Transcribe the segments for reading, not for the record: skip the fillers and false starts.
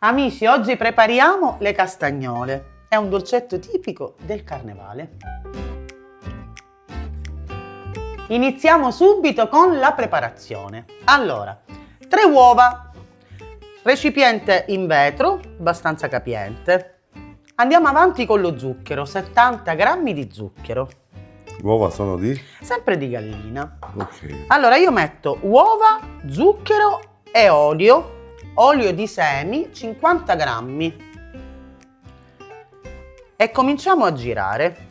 Amici, oggi prepariamo le castagnole. È un dolcetto tipico del carnevale. Iniziamo subito con la preparazione. Allora, 3 uova, recipiente in vetro, abbastanza capiente. Andiamo avanti con lo zucchero, 70 grammi di zucchero. Uova sono di? Sempre di gallina. Ok. Allora io metto uova, zucchero e olio di semi, 50 grammi. E cominciamo a girare.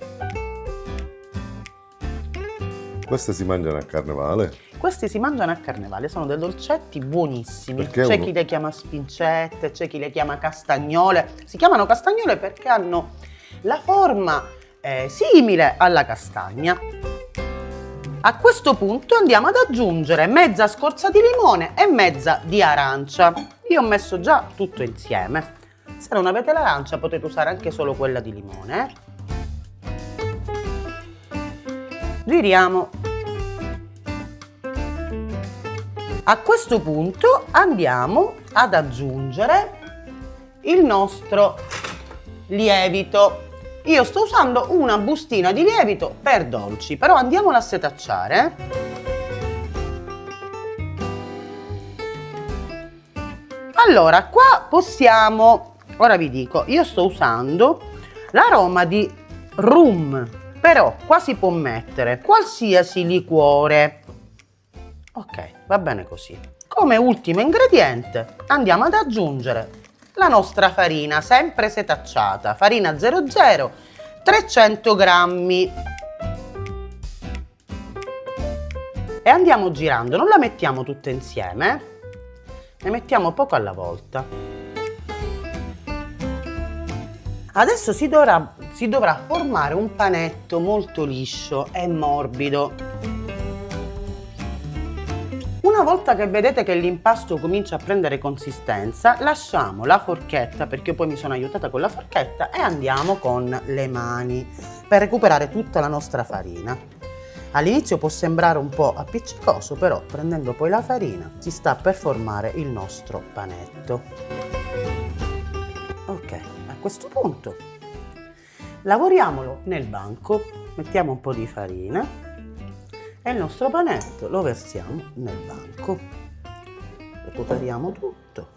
Queste si mangiano a carnevale? Questi si mangiano a carnevale, sono dei dolcetti buonissimi. Perché C'è uno- chi le chiama spincette, c'è chi le chiama castagnole. Si chiamano castagnole perché hanno la forma simile alla castagna. A questo punto andiamo ad aggiungere mezza scorza di limone e mezza di arancia. Io ho messo già tutto insieme. Se non avete l'arancia potete usare anche solo quella di limone. Giriamo. A questo punto andiamo ad aggiungere il nostro lievito. Io sto usando una bustina di lievito per dolci, però andiamola a setacciare. Allora, qua possiamo, ora vi dico, io sto usando l'aroma di rum, però qua si può mettere qualsiasi liquore. Ok, va bene così. Come ultimo ingrediente andiamo ad aggiungere la nostra farina, sempre setacciata, farina 00, 300 grammi. E andiamo girando, non la mettiamo tutta insieme, ne mettiamo poco alla volta. Adesso si dovrà formare un panetto molto liscio e morbido. Una volta che vedete che l'impasto comincia a prendere consistenza, lasciamo la forchetta, perché io poi mi sono aiutata con la forchetta, e andiamo con le mani per recuperare tutta la nostra farina. All'inizio può sembrare un po' appiccicoso, però prendendo poi la farina si sta per formare il nostro panetto. Ok, a questo punto lavoriamolo nel banco, mettiamo un po' di farina. E il nostro panetto lo versiamo nel banco, recuperiamo tutto,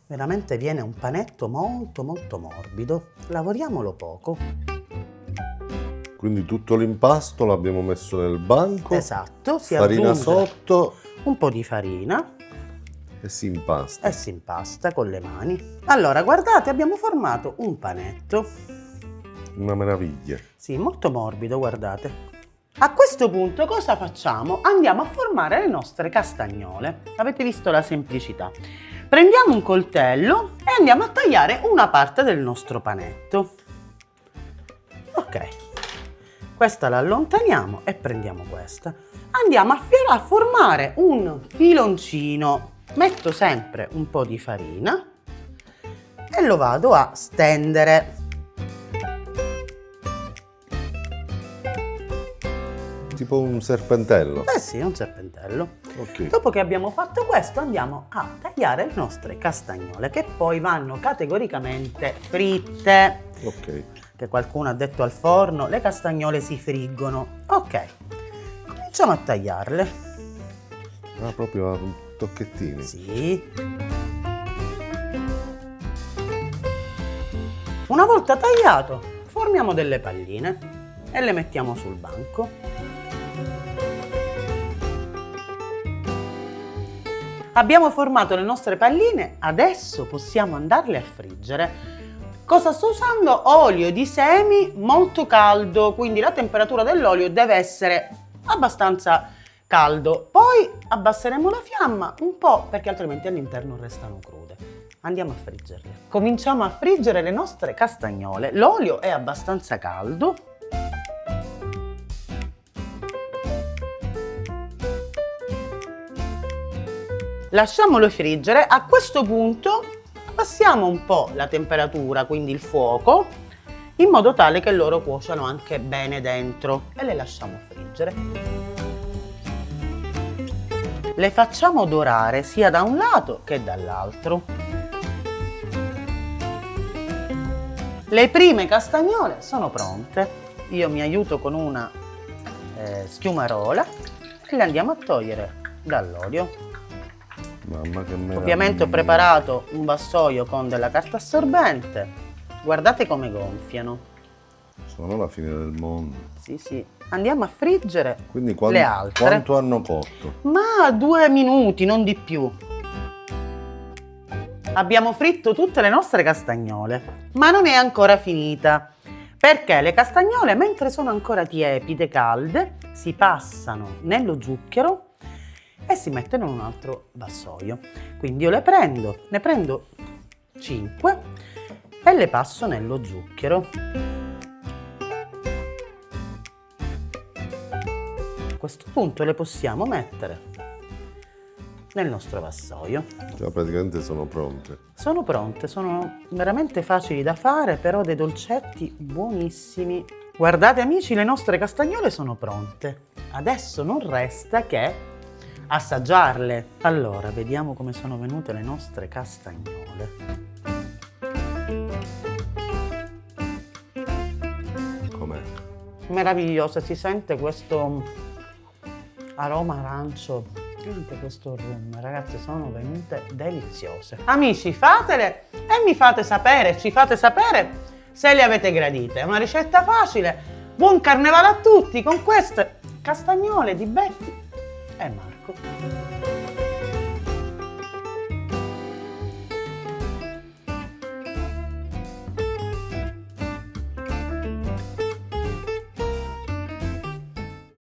veramente viene un panetto molto morbido, lavoriamolo poco. Quindi tutto l'impasto l'abbiamo messo nel banco. Esatto, si farina aggiunge sotto un po' di farina e si impasta. e si impasta con le mani. Allora guardate, abbiamo formato un panetto, Una meraviglia. sì, molto morbido, guardate. A questo punto cosa facciamo? Andiamo a formare le nostre castagnole. Avete visto la semplicità? Prendiamo un coltello e andiamo a tagliare una parte del nostro panetto. Ok, questa la allontaniamo e prendiamo questa. Andiamo a formare un filoncino. Metto sempre un po' di farina e lo vado a stendere. Tipo un serpentello. Eh sì, un serpentello. Ok. Dopo che abbiamo fatto questo andiamo a tagliare le nostre castagnole, che poi vanno categoricamente fritte. Ok. Che qualcuno ha detto al forno, le castagnole si friggono. Ok, cominciamo a tagliarle. Ah, proprio a tocchettini. Sì. Una volta tagliato, formiamo delle palline e le mettiamo sul banco. Abbiamo formato le nostre palline, adesso possiamo andarle a friggere. Cosa sto usando? Olio di semi molto caldo, quindi la temperatura dell'olio deve essere abbastanza caldo. Poi abbasseremo la fiamma un po' perché altrimenti all'interno restano crude. Andiamo a friggerle. Cominciamo a friggere le nostre castagnole. L'olio è abbastanza caldo. Lasciamolo friggere. A questo punto abbassiamo un po' la temperatura, quindi il fuoco, in modo tale che loro cuociano anche bene dentro e le lasciamo friggere. Le facciamo dorare sia da un lato che dall'altro. Le prime castagnole sono pronte. Io mi aiuto con una schiumarola e le andiamo a togliere dall'olio. Mamma che meraviglia. Ovviamente ho preparato un vassoio con della carta assorbente. Guardate come gonfiano. Sono la fine del mondo. Sì, sì. Andiamo a friggere Quindi le altre. quanto hanno cotto? Ma 2 minuti, non di più. Abbiamo fritto tutte le nostre castagnole, ma non è ancora finita, perché le castagnole, mentre sono ancora tiepide, calde, si passano nello zucchero e si mettono in un altro vassoio. Quindi io ne prendo 5 e le passo nello zucchero. A questo punto le possiamo mettere nel nostro vassoio. Già praticamente sono pronte. Sono pronte, sono veramente facili da fare, però dei dolcetti buonissimi. Guardate amici, le nostre castagnole sono pronte. Adesso non resta che assaggiarle. Allora, vediamo come sono venute le nostre castagnole. Com'è? Meravigliosa, si sente questo aroma arancio. Anche questo rum, ragazzi, sono venute deliziose. Amici, fatele e mi fate sapere, ci fate sapere se le avete gradite. È una ricetta facile. Buon carnevale a tutti con queste castagnole di Betty e Marco.